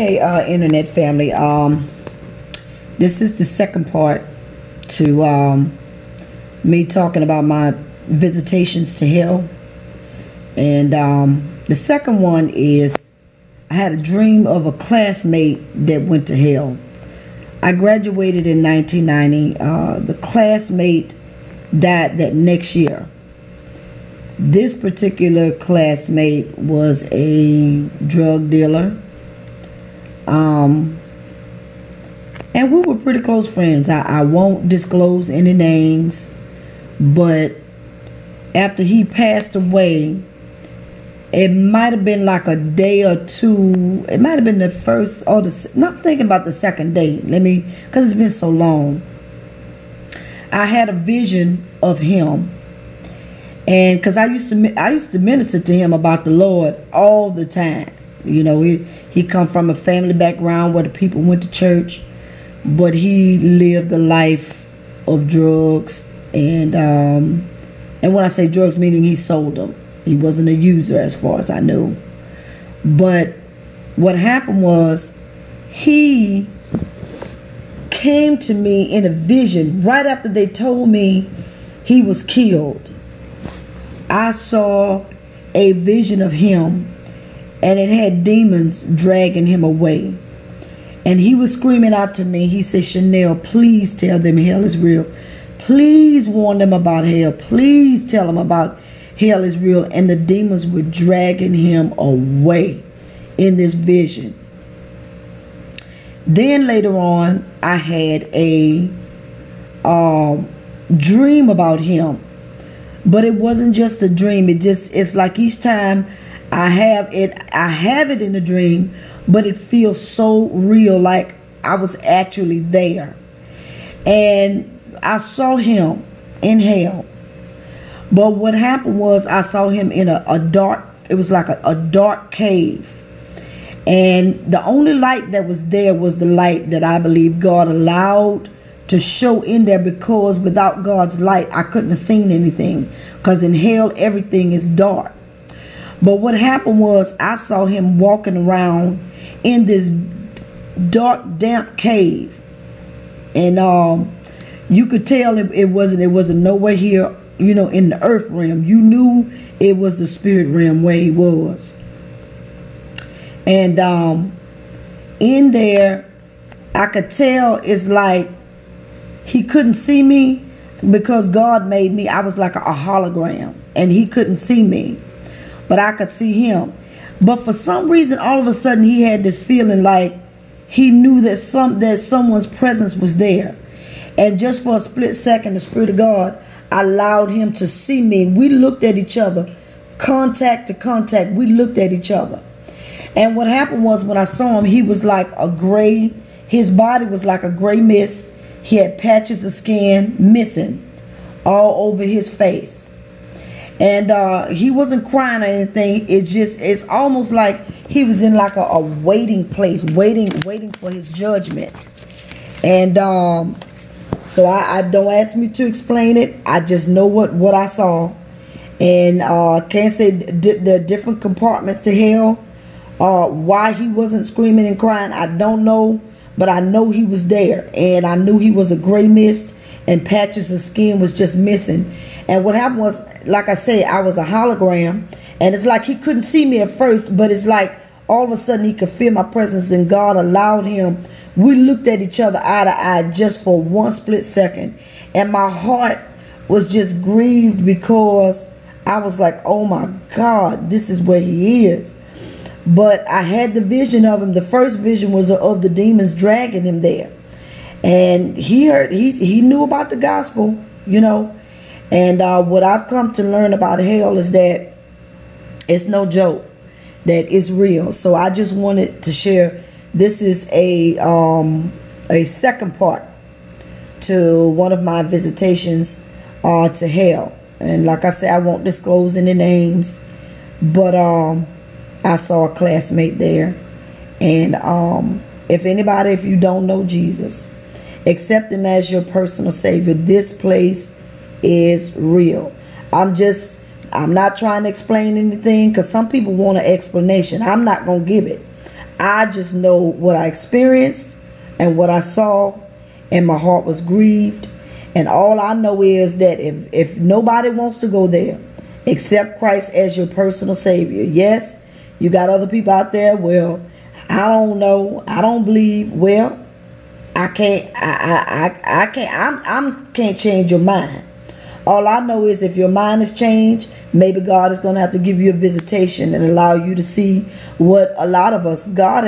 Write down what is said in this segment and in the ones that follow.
Okay, internet family. This is the second part to me talking about my visitations to hell. And the second one is I had a dream of a classmate that went to hell. I graduated in 1990. The classmate died that next year. This particular classmate was a drug dealer. And we were pretty close friends. I won't disclose any names, but after he passed away, it might have been like a day or two. It might have been the first or not thinking about the second day. Because it's been so long. I had a vision of him. And because I used to minister to him about the Lord all the time. You know, he come from a family background where the people went to church, but he lived a life of drugs. And when I say drugs, meaning he sold them. He wasn't a user as far as I know. But what happened was he came to me in a vision right after they told me he was killed. I saw a vision of him, and it had demons dragging him away. And he was screaming out to me. He said, "Chanel, please tell them hell is real. Please warn them about hell. Please tell them about hell is real." And the demons were dragging him away in this vision. Then later on, I had a dream about him. But it wasn't just a dream. It's like each time I have it in a dream, but it feels so real, like I was actually there. And I saw him in hell. But what happened was I saw him in a dark, it was like a dark cave. And the only light that was there was the light that I believe God allowed to show in there, because without God's light, I couldn't have seen anything. Because in hell, everything is dark. But what happened was I saw him walking around in this dark, damp cave. And you could tell it wasn't nowhere here, you know, in the earth realm. You knew it was the spirit realm where he was. And in there, I could tell it's like he couldn't see me because God made me. I was like a hologram, and he couldn't see me, but I could see him. But for some reason, all of a sudden, he had this feeling like he knew that someone's presence was there. And just for a split second, the Spirit of God allowed him to see me. We looked at each other, contact to contact. We looked at each other. And what happened was, when I saw him, he was like a gray, his body was like a gray mist. He had patches of skin missing all over his face. And he wasn't crying or anything. It's almost like he was in like a waiting place, waiting for his judgment. And so I don't ask me to explain it. I just know what I saw. And can't say there are different compartments to hell. Why he wasn't screaming and crying, I don't know. But I know he was there, and I knew he was a gray mist, and patches of skin was just missing. And what happened was, like I said, I was a hologram, and it's like he couldn't see me at first, but it's like all of a sudden he could feel my presence, and God allowed him. We looked at each other eye to eye just for one split second, and my heart was just grieved, because I was like, oh my God, this is where he is. But I had the vision of him. The first vision was of the demons dragging him there. And he knew about the gospel, you know. And what I've come to learn about hell is that it's no joke, that it's real. So I just wanted to share. This is a second part to one of my visitations to hell. And like I said, I won't disclose any names. But I saw a classmate there. And if you don't know Jesus, accept him as your personal savior. This place is real. I'm not trying to explain anything, because some people want an explanation. I'm not going to give it. I just know what I experienced and what I saw, and my heart was grieved. And all I know is that if nobody wants to go there, accept Christ as your personal Savior. Yes, you got other people out there, well, I don't know, I don't believe. Well, I can't change your mind. All I know is if your mind is changed, maybe God is going to have to give you a visitation and allow you to see what a lot of us, God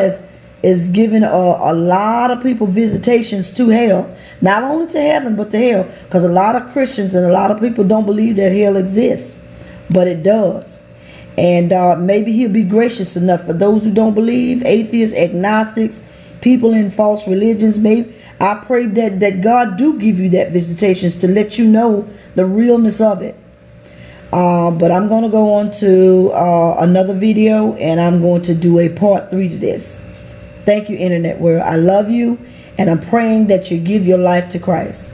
is giving a lot of people visitations to hell. Not only to heaven, but to hell. Because a lot of Christians and a lot of people don't believe that hell exists. But it does. And maybe he'll be gracious enough for those who don't believe, atheists, agnostics, people in false religions. Maybe I pray that God do give you that visitations to let you know the realness of it. But I'm going to go on to another video, and I'm going to do a part 3 to this. Thank you, Internet World. I love you, and I'm praying that you give your life to Christ.